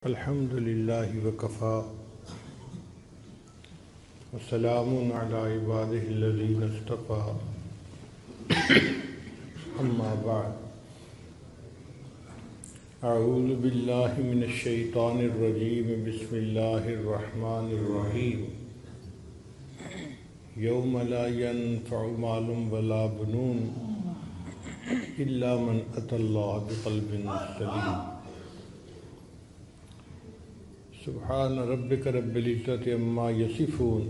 الحمد للہ وکفا وسلام علی عبادہ الذین اصطفى اما بعد اعوذ باللہ من الشیطان الرجیم بسم اللہ الرحمن الرحیم یوم لا ينفع مال ولا بنون الا من اتى اللہ بقلب سلیم سبحان ربک رب العزۃ عما یصفون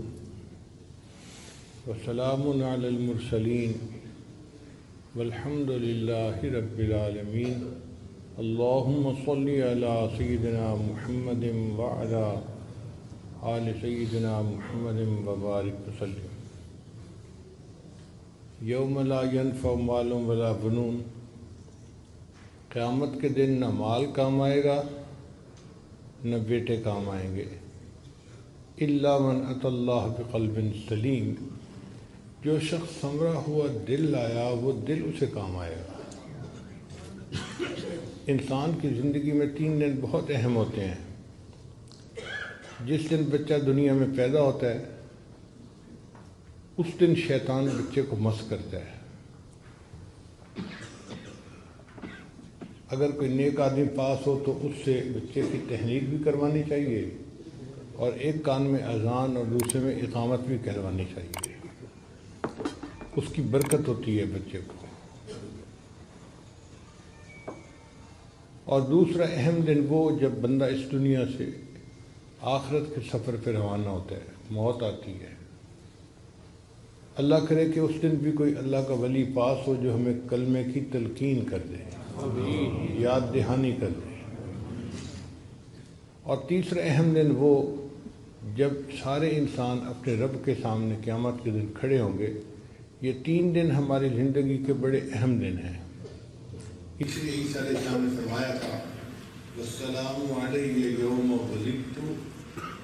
وسلام علی المرسلین والحمد للہ رب العالمین اللہم صل علی سیدنا محمد وعلی آل سیدنا محمد وبارک وسلم۔ یوم لا ینفع مال ولا بنون، قیامت کے دن نہ مال کام آئے گا نہ بیٹے کام آئیں گے، الا من اتی اللہ بقلب سلیم، جو شخص سنورا ہوا دل لایا وہ دل اسے کام آئے گا۔ انسان کی زندگی میں 3 دن بہت اہم ہوتے ہیں۔ جس دن بچہ دنیا میں پیدا ہوتا ہے اس دن شیطان بچے کو مس کرتا ہے۔ اگر کوئی نیک آدمی پاس ہو تو اس سے بچے کی تحنیک بھی کروانی چاہیے اور ایک کان میں اذان اور دوسرے میں اقامت بھی کروانی چاہیے، اس کی برکت ہوتی ہے بچے کو۔ اور دوسرا اہم دن وہ جب بندہ اس دنیا سے آخرت کے سفر پہ روانہ ہوتا ہے، موت آتی ہے۔ اللہ کرے کہ اس دن بھی کوئی اللہ کا ولی پاس ہو جو ہمیں کلمے کی تلقین کر دے، یاد دہانی کر دے۔ اور تیسرا اہم دن وہ جب سارے انسان اپنے رب کے سامنے قیامت کے دن کھڑے ہوں گے۔ یہ 3 دن ہماری زندگی کے بڑے اہم دن ہیں۔ اس لیے عیسیٰ علیہ السلام نے فرمایا تھا وَالسَّلَامُ عَلَيَّ يَوْمَ وُلِدتُّ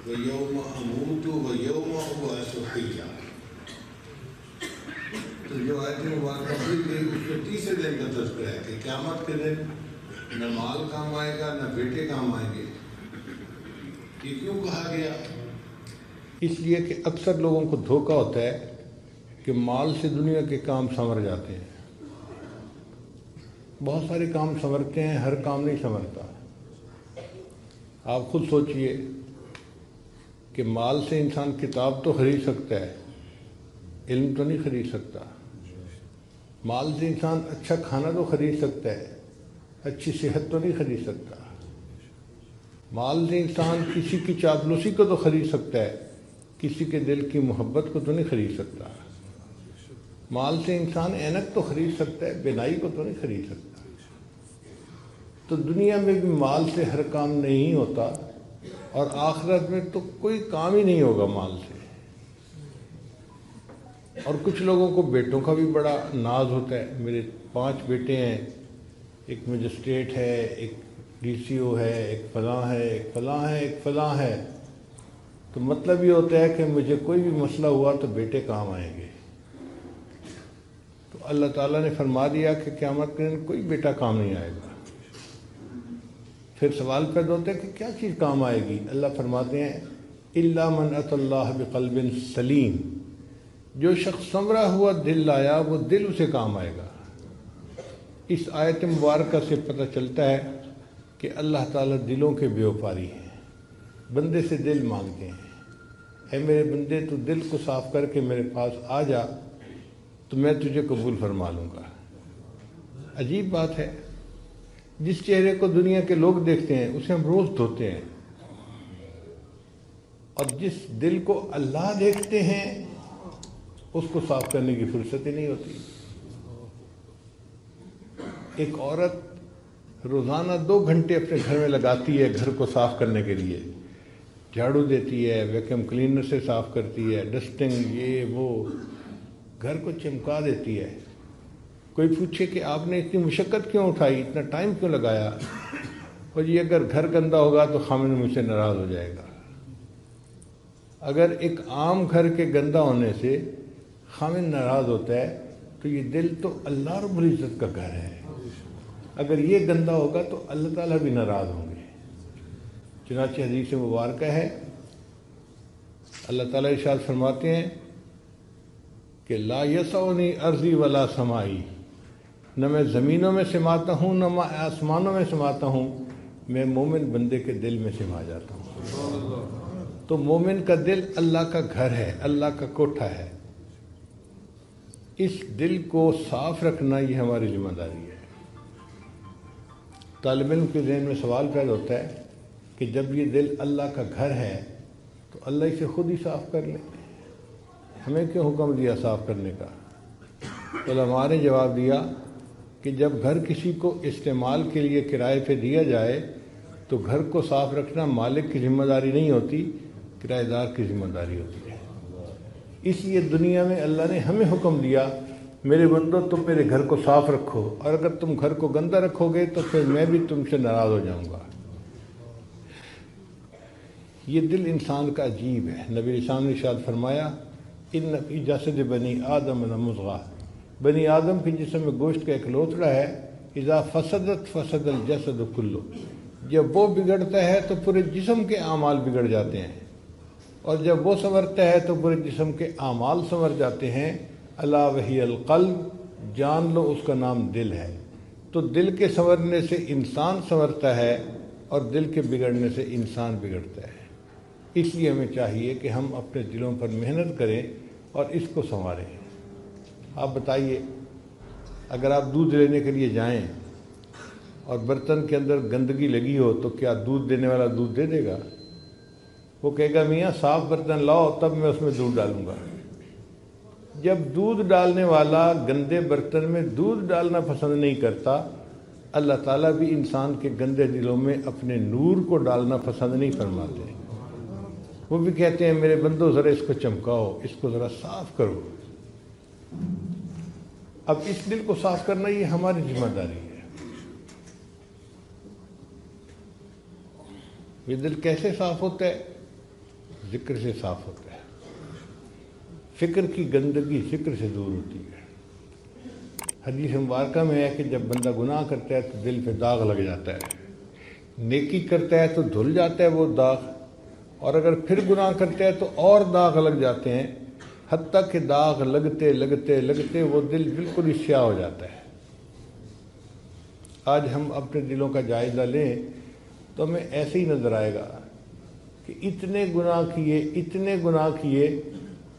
وَيَوْمَ أَمُوتُ وَيَوْمَ أُبْعَثُ حَيًّا۔ تو جو آیت مبارکہ پڑھی گئی اس میں تیسرے دن کا تذکرہ ہے کہ قیامت کے دن نہ مال کام آئے گا نہ بیٹے کام آئیں گے۔ یہ کیوں کہا گیا؟ اس لیے کہ اکثر لوگوں کو دھوکہ ہوتا ہے کہ مال سے دنیا کے کام سنور جاتے ہیں۔ بہت سارے کام سنورتے ہیں، ہر کام نہیں سنورتا۔ آپ خود سوچئے کہ مال سے انسان کتاب تو خرید سکتا ہے، علم تو نہیں خرید سکتا۔ مال سے انسان اچھا کھانا تو خرید سکتا ہے، اچھی صحت تو نہیں خرید سکتا۔ مال سے انسان کسی کی چاپلوسی کو تو خرید سکتا ہے، کسی کے دل کی محبت کو تو نہیں خرید سکتا۔ مال سے انسان اینک تو خرید سکتا ہے، بینائی کو تو نہیں خرید سکتا۔ تو دنیا میں بھی مال سے ہر کام نہیں ہوتا، اور آخرت میں تو کوئی کام ہی نہیں ہوگا مال سے۔ اور کچھ لوگوں کو بیٹوں کا بھی بڑا ناز ہوتا ہے۔ میرے 5 بیٹے ہیں، ایک مجسٹریٹ ہے، ایک ڈی سی او ہے، ایک فلاں ہے، ایک فلاں ہے، ایک فلاں ہے۔ تو مطلب یہ ہوتا ہے کہ مجھے کوئی بھی مسئلہ ہوا تو بیٹے کام آئیں گے۔ تو اللہ تعالیٰ نے فرما دیا کہ قیامت کے دن کوئی بیٹا کام نہیں آئے گا۔ پھر سوال پیدا ہوتا ہے کہ کیا چیز کام آئے گی؟ اللہ فرماتے ہیں الا من اتی اللہ بقلب سلیم، جو شخص سنورا ہوا دل لایا وہ دل اسے کام آئے گا۔ اس آیت مبارکہ سے پتہ چلتا ہے کہ اللہ تعالیٰ دلوں کے بیوپاری ہیں، بندے سے دل مانگتے ہیں۔ اے میرے بندے تو دل کو صاف کر کے میرے پاس آ جا تو میں تجھے قبول فرما لوں گا۔ عجیب بات ہے، جس چہرے کو دنیا کے لوگ دیکھتے ہیں اسے ہم روز دھوتے ہیں، اور جس دل کو اللہ دیکھتے ہیں اس کو صاف کرنے کی فرصت ہی نہیں ہوتی۔ ایک عورت روزانہ 2 گھنٹے اپنے گھر میں لگاتی ہے گھر کو صاف کرنے کے لیے، جھاڑو دیتی ہے، ویکیوم کلینر سے صاف کرتی ہے، ڈسٹنگ یہ وہ، گھر کو چمکا دیتی ہے۔ کوئی پوچھے کہ آپ نے اتنی مشقت کیوں اٹھائی، اتنا ٹائم کیوں لگایا؟ اور یہ اگر گھر گندا ہوگا تو خامن مجھ سے ناراض ہو جائے گا۔ اگر ایک عام گھر کے گندا ہونے سے خامن ناراض ہوتا ہے تو یہ دل تو اللہ رب العزت کا گھر ہے، اگر یہ گندا ہوگا تو اللہ تعالیٰ بھی ناراض ہوں گے۔ چنانچہ حدیث مبارکہ ہے، اللہ تعالیٰ ارشاد فرماتے ہیں کہ لا یسعنی ارضی ولا سمائی، نہ میں زمینوں میں سماتا ہوں نہ میں آسمانوں میں سماتا ہوں، میں مومن بندے کے دل میں سما جاتا ہوں۔ تو مومن کا دل اللہ کا گھر ہے، اللہ کا کوٹھا ہے۔ اس دل کو صاف رکھنا یہ ہماری ذمہ داری ہے۔ طالب علم کے ذہن میں سوال پیدا ہوتا ہے کہ جب یہ دل اللہ کا گھر ہے تو اللہ اسے خود ہی صاف کر لے، ہمیں کیوں حکم دیا صاف کرنے کا؟ علماء نے جواب دیا کہ جب گھر کسی کو استعمال کے لیے کرائے پہ دیا جائے تو گھر کو صاف رکھنا مالک کی ذمہ داری نہیں ہوتی، کرایہ دار کی ذمہ داری ہوتی ہے۔ اس لیے دنیا میں اللہ نے ہمیں حکم دیا، میرے بندو تم میرے گھر کو صاف رکھو، اور اگر تم گھر کو گندہ رکھو گے تو پھر میں بھی تم سے ناراض ہو جاؤں گا۔ یہ دل انسان کا عجیب ہے۔ نبی اسلام نے ارشاد فرمایا ان فی جسد بنی آدم لمضغہ، بنی آدم کے جسم میں گوشت کا ایک لوتڑا ہے، اذا فسدت فسد الجسد کلو، جب وہ بگڑتا ہے تو پورے جسم کے اعمال بگڑ جاتے ہیں، اور جب وہ سنورتا ہے تو پورے جسم کے اعمال سنور جاتے ہیں۔ الا وہی القلب، جان لو اس کا نام دل ہے۔ تو دل کے سنورنے سے انسان سنورتا ہے اور دل کے بگڑنے سے انسان بگڑتا ہے۔ اس لیے ہمیں چاہیے کہ ہم اپنے دلوں پر محنت کریں اور اس کو سنواریں۔ آپ بتائیے، اگر آپ دودھ لینے کے لیے جائیں اور برتن کے اندر گندگی لگی ہو تو کیا دودھ دینے والا دودھ دے دے گا؟ وہ کہے گا میاں صاف برتن لاؤ تب میں اس میں دودھ ڈالوں گا۔ جب دودھ ڈالنے والا گندے برتن میں دودھ ڈالنا پسند نہیں کرتا، اللہ تعالیٰ بھی انسان کے گندے دلوں میں اپنے نور کو ڈالنا پسند نہیں فرماتے۔ وہ بھی کہتے ہیں میرے بندو ذرا اس کو چمکاؤ، اس کو ذرا صاف کرو۔ اب اس دل کو صاف کرنا یہ ہماری ذمہ داری ہے۔ یہ دل کیسے صاف ہوتا ہے؟ ذکر سے صاف ہوتا ہے۔ فکر کی گندگی ذکر سے دور ہوتی ہے۔ حدیث مبارکہ میں ہے کہ جب بندہ گناہ کرتا ہے تو دل پہ داغ لگ جاتا ہے، نیکی کرتا ہے تو دھل جاتا ہے وہ داغ، اور اگر پھر گناہ کرتا ہے تو اور داغ لگ جاتے ہیں، حتیٰ کہ داغ لگتے لگتے لگتے وہ دل بالکل ہی سیاہ ہو جاتا ہے۔ آج ہم اپنے دلوں کا جائزہ لیں تو ہمیں ایسے ہی نظر آئے گا کہ اتنے گناہ کیے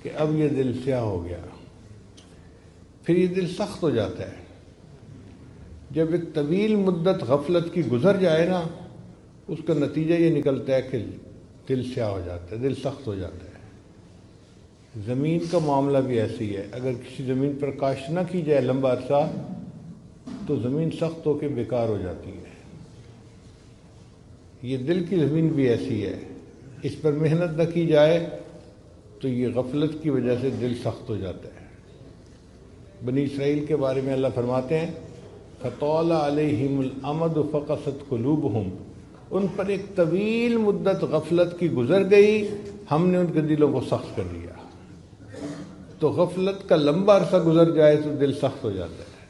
کہ اب یہ دل سیاہ ہو گیا۔ پھر یہ دل سخت ہو جاتا ہے۔ جب ایک طویل مدت غفلت کی گزر جائے نا، اس کا نتیجہ یہ نکلتا ہے کہ دل سیاہ ہو جاتا ہے، دل سخت ہو جاتا ہے۔ زمین کا معاملہ بھی ایسی ہے، اگر کسی زمین پر کاشت نہ کی جائے لمبا عرصہ تو زمین سخت ہو کے بیکار ہو جاتی ہے۔ یہ دل کی زمین بھی ایسی ہے، اس پر محنت نہ کی جائے تو یہ غفلت کی وجہ سے دل سخت ہو جاتا ہے۔ بنی اسرائیل کے بارے میں اللہ فرماتے ہیں فَطَالَ عَلَيْهِمُ الْأَمَدُ فَقَسَتْ قُلُوبُهُمْ، ان پر ایک طویل مدت غفلت کی گزر گئی، ہم نے ان کے دلوں کو سخت کر دیا۔ تو غفلت کا لمبا عرصہ گزر جائے تو دل سخت ہو جاتا ہے،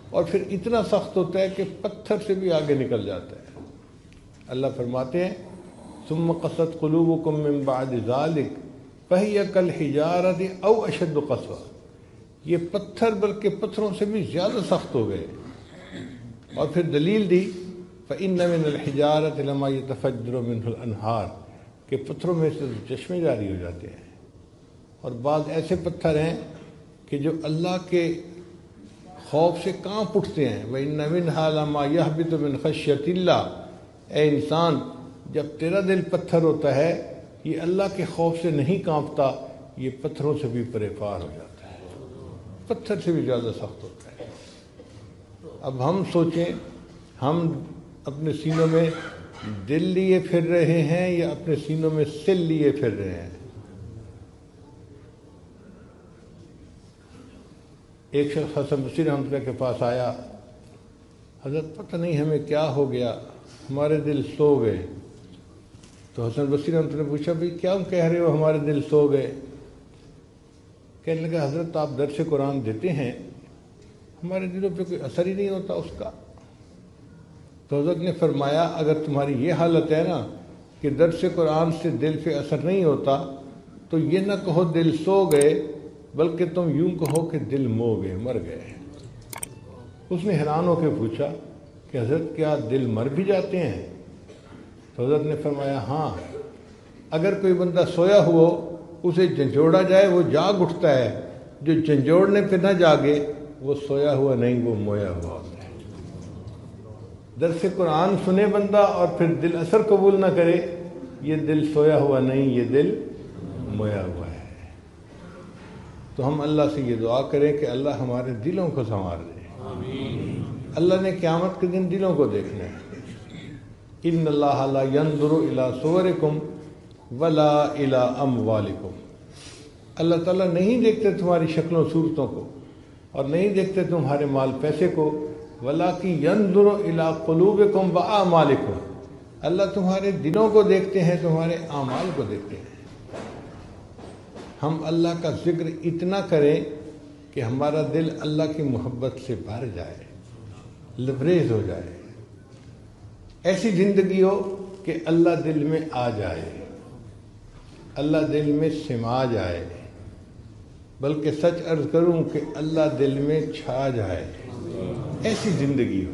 اور پھر اتنا سخت ہوتا ہے کہ پتھر سے بھی آگے نکل جاتا ہے۔ اللہ فرماتے ہیں ثم قست قلوبکم من بعد ذلک فہی کالحجارۃ او اشد قسوہ، یہ پتھر بلکہ پتھروں سے بھی زیادہ سخت ہو گئے۔ اور پھر دلیل دی فإن من الحجارۃ لما يتفجر منه الانہار، کہ پتھروں میں سے چشمے جاری ہو جاتے ہیں، اور بعض ایسے پتھر ہیں کہ جو اللہ کے خوف سے کانپ اٹھتے ہیں۔ وَإِنَّ مِنْهَا لَمَا يَهْبِطُ مِنْ خَشْيَةِ اللَّهِ، اے انسان جب تیرا دل پتھر ہوتا ہے یہ اللہ کے خوف سے نہیں کانپتا، یہ پتھروں سے بھی پرے پار ہو جاتا ہے، پتھر سے بھی زیادہ سخت ہوتا ہے۔ اب ہم سوچیں، ہم اپنے سینوں میں دل لیے پھر رہے ہیں یا اپنے سینوں میں سل لیے پھر رہے ہیں؟ ایک شخص حسن بصری رحمۃ اللہ کے پاس آیا، حضرت پتہ نہیں ہمیں کیا ہو گیا، ہمارے دل سو گئے۔ تو حسن بصری رحمۃ اللہ نے پوچھا بھائی کیا کہہ رہے ہو ہمارے دل سو گئے؟ کہنے لگا حضرت آپ درس قرآن دیتے ہیں، ہمارے دلوں پہ کوئی اثر ہی نہیں ہوتا اس کا۔ تو حضرت نے فرمایا اگر تمہاری یہ حالت ہے نا کہ درس قرآن سے دل پہ اثر نہیں ہوتا تو یہ نہ کہو دل سو گئے، بلکہ تم یوں کہو کہ دل مو گئے، مر گئے۔ اس نے حیران ہو کے پوچھا کہ حضرت کیا دل مر بھی جاتے ہیں؟ تو حضرت نے فرمایا ہاں، اگر کوئی بندہ سویا ہوا اسے جھنجھوڑا جائے وہ جاگ اٹھتا ہے، جو جھنجھوڑنے پہ نہ جاگے وہ سویا ہوا نہیں، وہ مویا ہوا ہوتا ہے۔ درس قرآن سنے بندہ اور پھر دل اثر قبول نہ کرے، یہ دل سویا ہوا نہیں، یہ دل مویا ہوا ہے۔ تو ہم اللہ سے یہ دعا کریں کہ اللہ ہمارے دلوں کو سنوار دے۔ اللہ نے قیامت کے دن دلوں کو دیکھنا ہے۔ ان اللہ لا ينظر الى صورکم ولا الى اموالکم، اللہ تعالیٰ نہیں دیکھتے تمہاری شکلوں صورتوں کو اور نہیں دیکھتے تمہارے مال پیسے کو، وَلَٰكِن يَنظُرُ إِلَىٰ قُلُوبِكُمْ وَأَعْمَالِكُمْ، اللہ تمہارے دلوں کو دیکھتے ہیں، تمہارے اعمال کو دیکھتے ہیں۔ ہم اللہ کا ذکر اتنا کریں کہ ہمارا دل اللہ کی محبت سے بھر جائے، لبریز ہو جائے، ایسی زندگی ہو کہ اللہ دل میں آ جائے، اللہ دل میں سما جائے، بلکہ سچ عرض کروں کہ اللہ دل میں چھا جائے، ایسی زندگی ہو،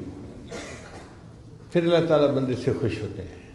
پھر اللہ تعالیٰ بندے سے خوش ہوتے ہیں۔